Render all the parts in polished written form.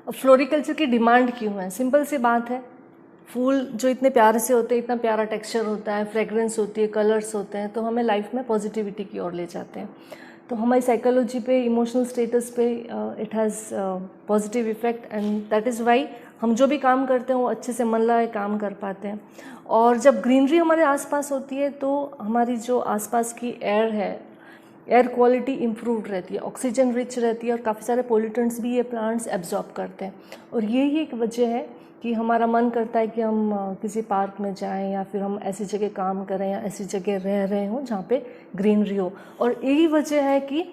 अब फ्लोरिकल्चर की डिमांड क्यों है? सिंपल सी बात है, फूल जो इतने प्यारे से होते हैं, इतना प्यारा टेक्सचर होता है, फ्रेगरेंस होती है, कलर्स होते हैं, तो हमें लाइफ में पॉजिटिविटी की ओर ले जाते हैं। तो हमारी साइकोलॉजी पे, इमोशनल स्टेटस पे it has positive effect, and that is why हम जो भी काम करते हैं वो अच्छे से मन लगा काम कर पाते हैं। और जब ग्रीनरी हमारे आसपास होती है तो हमारी जो आसपास की एयर है, एयर क्वालिटी इम्प्रूव्ड रहती है, ऑक्सीजन रिच रहती है, और काफ़ी सारे पोल्यूटेंट्स भी ये प्लांट्स एब्जॉर्ब करते हैं। और यही एक वजह है कि हमारा मन करता है कि हम किसी पार्क में जाएं, या फिर हम ऐसी जगह काम करें, या ऐसी जगह रह रहे हों जहाँ पे ग्रीनरी हो। और यही वजह है कि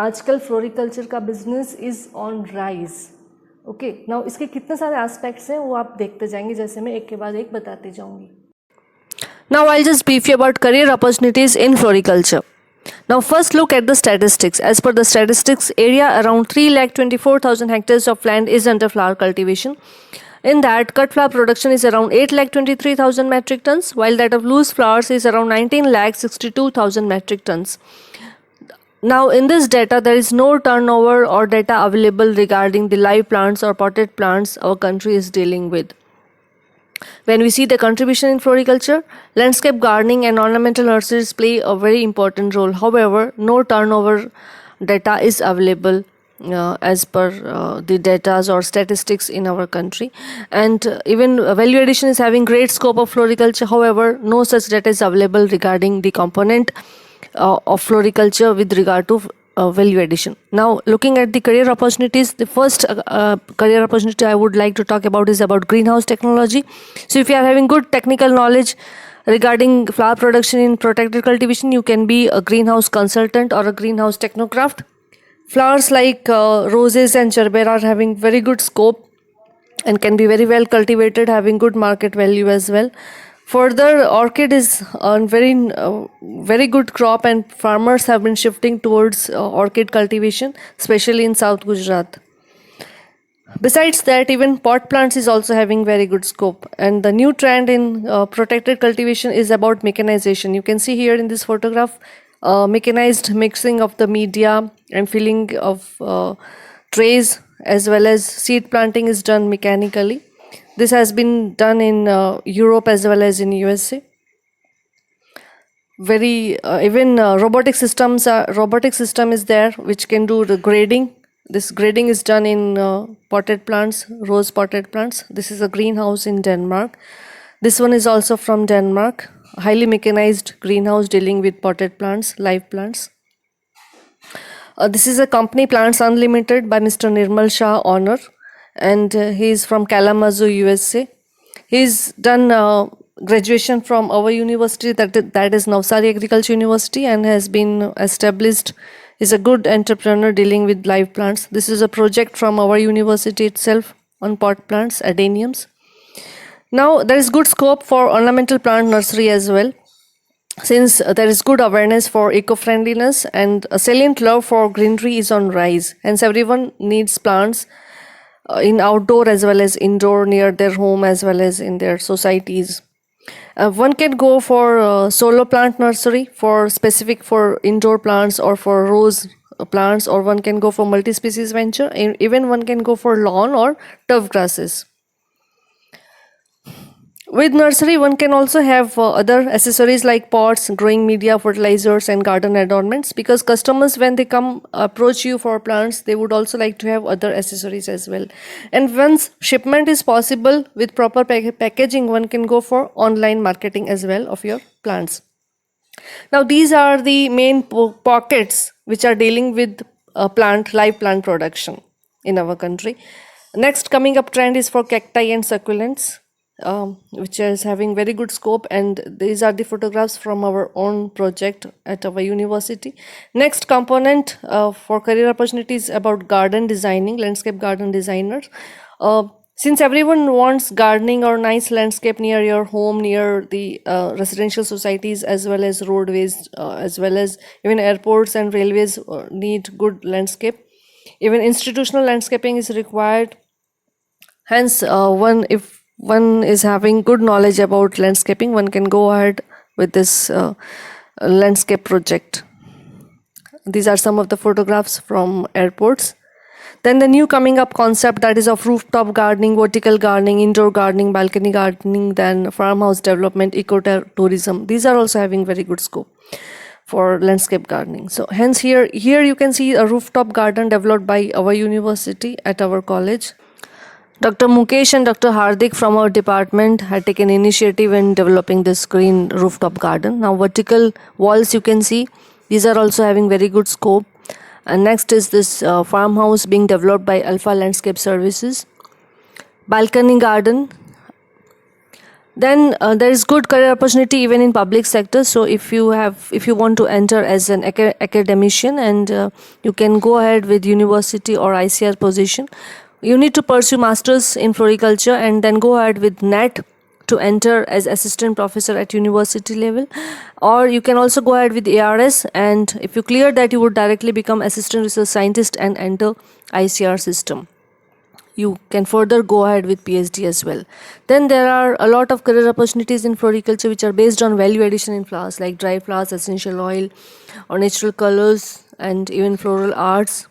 आजकल फ्लोरिकल्चर का business is on rise. Okay, now इसके कितने सारे एस्पेक्ट्स हैं वो आप देखते जाएंगे, जैसे मैं एक के बाद एक बताती जाऊँगी। Now I'll just brief you about career opportunities in floriculture. Now first look at the statistics. As per the statistics, area around 3,24,000 hectares of land is under flower cultivation. In that, cut flower production is around 8,23,000 metric tons, while that of loose flowers is around 19,62,000 metric tons. Now in this data, there is no turnover or data available regarding the live plants or potted plants our country is dealing with. When we see the contribution in floriculture, landscape gardening and ornamental nurseries play a very important role. However, no turnover data is available as per the data or statistics in our country. And even value addition is having great scope of floriculture. However, no such data is available regarding the component of floriculture with regard to value addition. Now, looking at the career opportunities, the first career opportunity I would like to talk about is about greenhouse technology. So, if you are having good technical knowledge regarding flower production in protected cultivation, you can be a greenhouse consultant or a greenhouse technocraft. Flowers like roses and gerbera are having very good scope and can be very well cultivated, having good market value as well. Further, orchid is a very good crop, and farmers have been shifting towards orchid cultivation, especially in South Gujarat. Besides that, even pot plants is also having very good scope, and the new trend in protected cultivation is about mechanization. You can see here in this photograph mechanized mixing of the media and filling of trays, as well as seed planting is done mechanically. This has been done in Europe as well as in USA. Robotic system is there which can do the grading. This grading is done in potted plants, rose potted plants. This is a greenhouse in Denmark. This one is also from Denmark. Highly mechanized greenhouse dealing with potted plants, live plants. This is a company, Plants Unlimited, by Mr. Nirmal Shah Honor, and he is from Kalamazoo, USA. He's done graduation from our university, that is Navsari Agriculture University, and has been established. Is a good entrepreneur dealing with live plants. This is a project from our university itself on pot plants, adeniums. Now there is good scope for ornamental plant nursery as well, since there is good awareness for eco-friendliness, and a salient love for greenery is on rise. Hence everyone needs plants in outdoor as well as indoor, near their home as well as in their societies. One can go for solo plant nursery for specific for indoor plants or for rose plants, or one can go for multi-species venture, and even one can go for lawn or turf grasses. With nursery, one can also have other accessories like pots, growing media, fertilizers, and garden adornments, because customers, when they come approach you for plants, they would also like to have other accessories as well. And once shipment is possible with proper packaging, one can go for online marketing as well of your plants. Now, these are the main pockets which are dealing with live plant production in our country. Next coming up trend is for cacti and succulents, which is having very good scope, and these are the photographs from our own project at our university. Next component for career opportunities about garden designing, landscape garden designers. Since everyone wants gardening or nice landscape near your home, near the residential societies as well as roadways, as well as even airports and railways need good landscape. Even institutional landscaping is required. Hence, if one is having good knowledge about landscaping, one can go ahead with this landscape project. These are some of the photographs from airports. Then the new coming up concept, that is of rooftop gardening, vertical gardening, indoor gardening, balcony gardening, then farmhouse development, eco-tourism. These are also having very good scope for landscape gardening. So hence here you can see a rooftop garden developed by our university at our college. Dr. Mukesh and Dr. Hardik from our department had taken initiative in developing this green rooftop garden. Now vertical walls you can see, these are also having very good scope. And next is this farmhouse being developed by Alpha Landscape Services. Balcony garden. Then there is good career opportunity even in public sector. So if you want to enter as an academician, and you can go ahead with university or ICR position, you need to pursue masters in floriculture and then go ahead with NET to enter as assistant professor at university level, or you can also go ahead with ARS, and if you clear that, you would directly become assistant research scientist and enter ICR system. You can further go ahead with PhD as well. Then there are a lot of career opportunities in floriculture which are based on value addition in flowers, like dry flowers, essential oil, or natural colors, and even floral arts.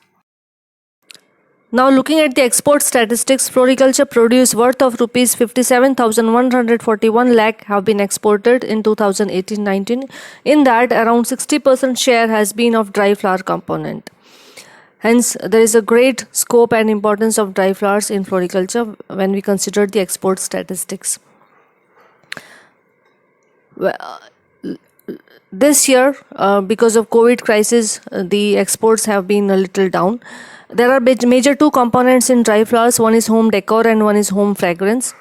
Now looking at the export statistics, floriculture produce worth of rupees 57,141 lakh have been exported in 2018-19. In that, around 60% share has been of dry flower component. Hence, there is a great scope and importance of dry flowers in floriculture when we consider the export statistics. This year, because of COVID crisis, the exports have been a little down. There are major two components in dry flowers. One is home decor and one is home fragrance.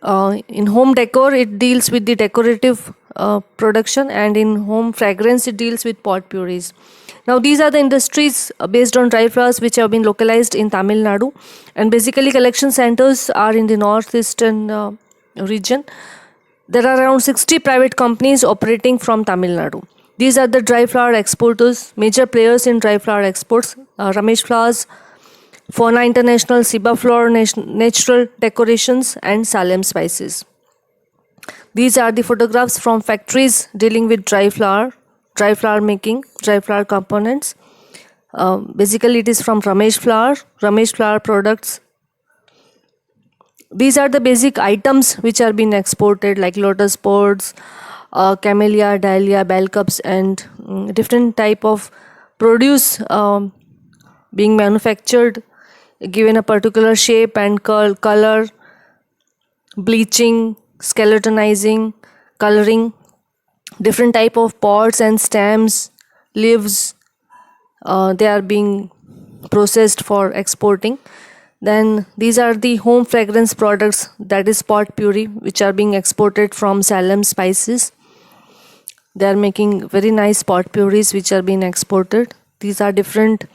In home decor, it deals with the decorative production, and in home fragrance, it deals with pot purees. Now, these are the industries based on dry flowers which have been localized in Tamil Nadu, and basically collection centers are in the northeastern region. There are around 60 private companies operating from Tamil Nadu. These are the dry flower exporters, major players in dry flower exports: Ramesh Flowers, Fauna International, Siba Flower Natural Decorations, and Salem Spices. These are the photographs from factories dealing with dry flower making, dry flower components. Basically, it is from Ramesh Flower Products. These are the basic items which are being exported, like lotus pods, camellia, dahlia, bell cups, and different type of produce being manufactured, given a particular shape and color, bleaching, skeletonizing, coloring, different type of pods and stems, leaves, they are being processed for exporting. Then these are the home fragrance products, that is pot puree, which are being exported from Salem Spices. They are making very nice pot purees which are being exported. These are different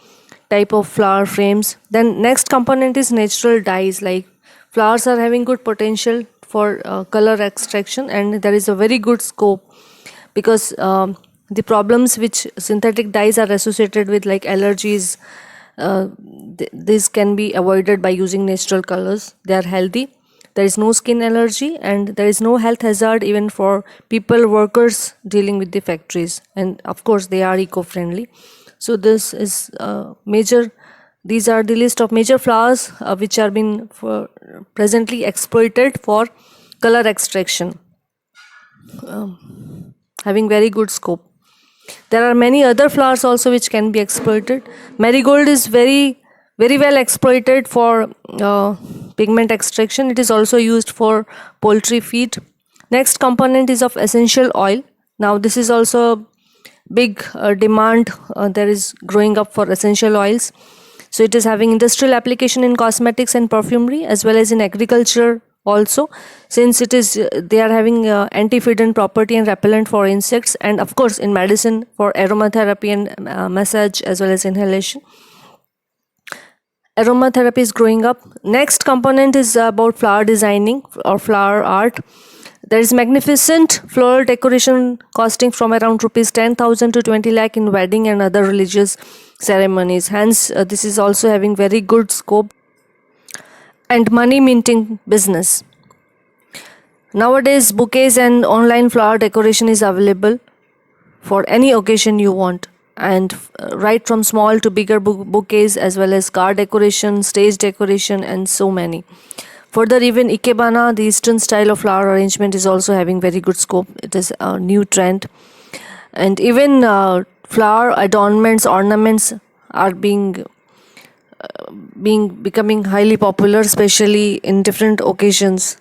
type of flower frames. Then next component is natural dyes, like flowers are having good potential for color extraction, and there is a very good scope, because the problems which synthetic dyes are associated with, like allergies, this can be avoided by using natural colors. They are healthy. There is no skin allergy, and there is no health hazard even for people, workers dealing with the factories. And of course, they are eco-friendly. So this is major. These are the list of major flowers which are being presently exploited for color extraction, having very good scope. There are many other flowers also which can be exploited. Marigold is very well exploited for pigment extraction. It is also used for poultry feed. Next component is of essential oil. Now this is also big demand there is growing up for essential oils. So it is having industrial application in cosmetics and perfumery, as well as in agriculture also, since it is they are having anti-fidant property and repellent for insects, and of course in medicine for aromatherapy and massage as well as inhalation. Aromatherapy is growing up. Next component is about flower designing or flower art. There is magnificent floral decoration costing from around rupees 10,000 to 20 lakh in wedding and other religious ceremonies. Hence, this is also having very good scope. And money minting business. Nowadays, bouquets and online flower decoration is available for any occasion you want. and right from small to bigger bouquets, as well as car decoration, stage decoration, and so many. Further, even Ikebana, the Eastern style of flower arrangement, is also having very good scope. It is a new trend, and even flower adornments, ornaments are becoming highly popular, especially in different occasions.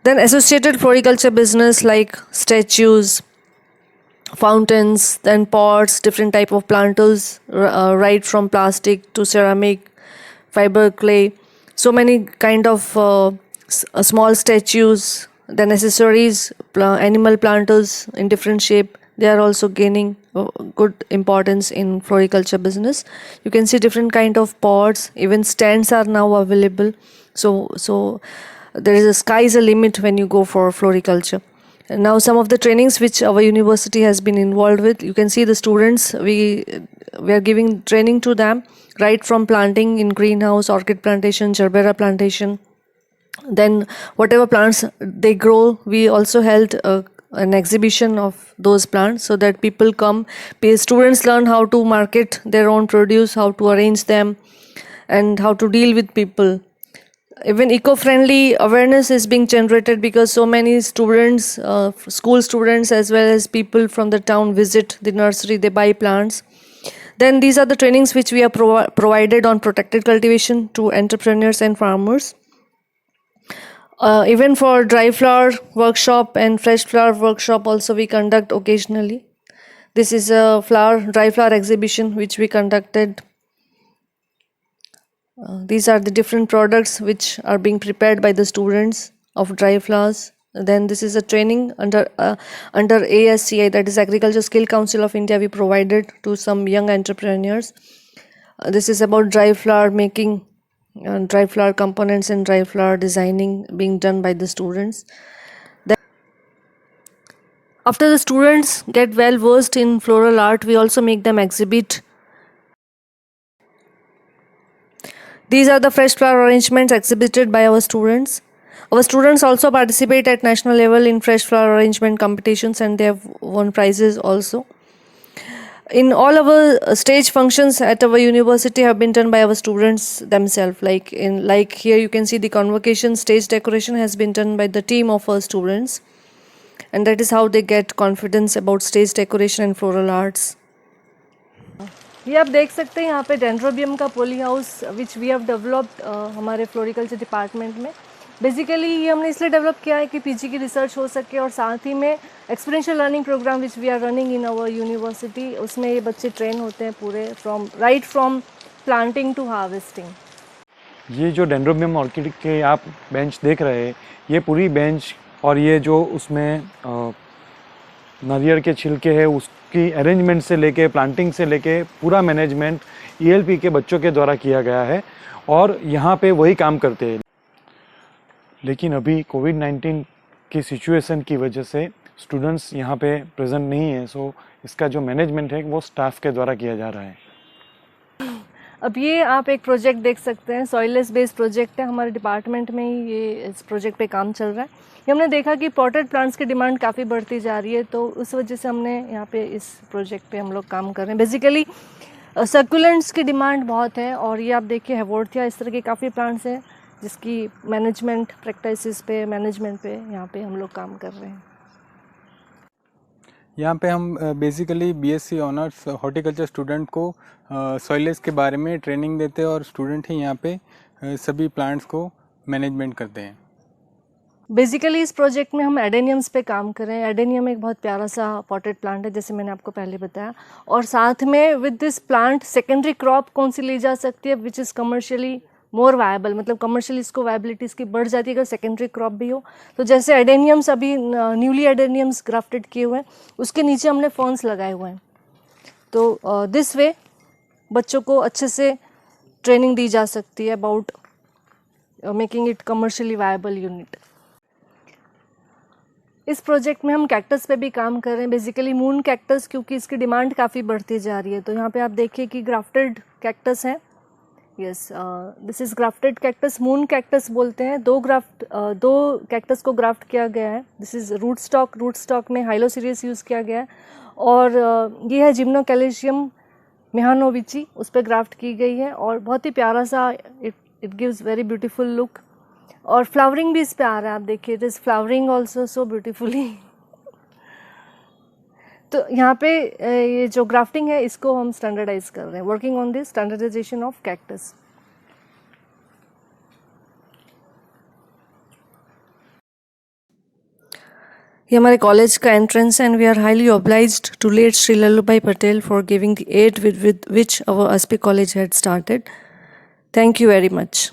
Then associated floriculture business like statues, fountains, then pots, different type of planters, right from plastic to ceramic, fiber clay, so many kind of small statues, then accessories, animal planters in different shape. They are also gaining good importance in floriculture business. You can see different kind of pots, even stands are now available. So there is a sky is a limit when you go for floriculture. And now some of the trainings which our university has been involved with, you can see the students, we are giving training to them right from planting in greenhouse, orchid plantation, gerbera plantation. Then whatever plants they grow, we also held an exhibition of those plants so that people come, students learn how to market their own produce, how to arrange them, and how to deal with people. Even eco-friendly awareness is being generated because so many students, school students as well as people from the town visit the nursery, they buy plants. Then these are the trainings which we are provided on protected cultivation to entrepreneurs and farmers. Even for dry flower workshop and fresh flower workshop also we conduct occasionally. This is a dry flower exhibition which we conducted. These are the different products which are being prepared by the students of dry flowers. Then this is a training under ASCI, that is Agriculture Skill Council of India, we provided to some young entrepreneurs. This is about dry flower making, dry flower components and dry flower designing being done by the students. Then, after the students get well versed in floral art, we also make them exhibit. These are the fresh flower arrangements exhibited by our students. Our students also participate at national level in fresh flower arrangement competitions and they have won prizes also. In all our stage functions at our university have been done by our students themselves. Like here you can see the convocation stage decoration has been done by the team of our students, and that is how they get confidence about stage decoration and floral arts. ये आप देख सकते हैं यहाँ पे dendrobium का poly house which we have developed हमारे floriculture department में. बेसिकली ये हमने इसलिए डेवलप किया है कि पीजी की रिसर्च हो सके और साथ ही में experiential learning programme which we are running in our university, उसमें ये बच्चे ट्रेन होते हैं पूरे फ्रॉम प्लांटिंग टू हार्वेस्टिंग. ये जो डेंड्रोबियम ऑर्किड के आप बेंच देख रहे हैं, ये पूरी बेंच और ये जो उसमें नारियल के छिलके हैं उसकी अरेंजमेंट से लेके प्लांटिंग से लेके पूरा मैनेजमेंट ईएलपी के बच्चों के द्वारा किया गया है और यहाँ पे वही काम करते हैं. लेकिन अभी कोविड-19 की सिचुएशन की वजह से स्टूडेंट्स यहाँ पे प्रेजेंट नहीं है, सो इसका जो मैनेजमेंट है वो स्टाफ के द्वारा किया जा रहा है. अब ये आप एक प्रोजेक्ट देख सकते हैं, सॉइललेस बेस्ड प्रोजेक्ट है, हमारे डिपार्टमेंट में ही ये इस प्रोजेक्ट पे काम चल रहा है. ये हमने देखा कि पॉटेड प्लांट्स की डिमांड काफ़ी बढ़ती जा रही है, तो उस वजह से हमने यहाँ पे इस प्रोजेक्ट पे हम लोग काम कर रहे हैं. बेसिकली सर्कुलेंट्स की डिमांड बहुत है और ये आप देखिए हेवोर्थिया, इस तरह के काफ़ी प्लांट्स हैं जिसकी मैनेजमेंट प्रैक्टिसेस पे, मैनेजमेंट पे यहाँ पे हम लोग काम कर रहे हैं. यहाँ पे हम basically BSc honours horticulture student को सॉइलेस के बारे में ट्रेनिंग देते हैं और स्टूडेंट ही यहाँ पे सभी प्लांट्स को मैनेजमेंट करते हैं. बेसिकली इस प्रोजेक्ट में हम एडेनियम्स पे काम कर रहे हैं. एडेनियम एक बहुत प्यारा सा पॉटेड प्लांट है, जैसे मैंने आपको पहले बताया, और साथ में with this plant secondary crop कौन सी ली जा सकती है which is commercially more viable, मतलब कमर्शियली इसको वायबिलिटी इसकी बढ़ जाती है अगर सेकेंडरी क्रॉप भी हो. तो जैसे एडेनियम्स अभी न्यूली एडेनियम्स ग्राफ्टेड किए हुए हैं, उसके नीचे हमने फर्न्स लगाए हुए हैं. तो दिस वे बच्चों को अच्छे से ट्रेनिंग दी जा सकती है about making it commercially viable unit. इस प्रोजेक्ट में हम कैक्टस पे भी काम कर रहे हैं, बेसिकली मून कैक्टस, क्योंकि इसकी डिमांड काफ़ी बढ़ती जा रही है. तो यहाँ पे आप देखिए कि ग्राफ्टेड कैक्टस है. Yes, this is grafted cactus, moon cactus बोलते हैं. दो कैक्टस को ग्राफ्ट किया गया है. दिस इज़ रूट स्टॉक में हाइलोसिरियस यूज़ किया गया है और ये है जिम्नोकैलेशियम मेहानोविची, उस पर ग्राफ्ट की गई है और बहुत ही प्यारा सा it gives very beautiful look. और फ्लावरिंग भी इस पे आ रहा है, आप देखिए, it is flowering also so beautifully. तो यहाँ पे ये जो ग्राफ्टिंग है इसको हम स्टैंडर्डाइज कर रहे हैं, working on this standardisation of cactus. ये हमारे कॉलेज का entrance and we are highly obliged to let Shri Lallubhai Patel for giving the aid with which our SP college had started. Thank you very much.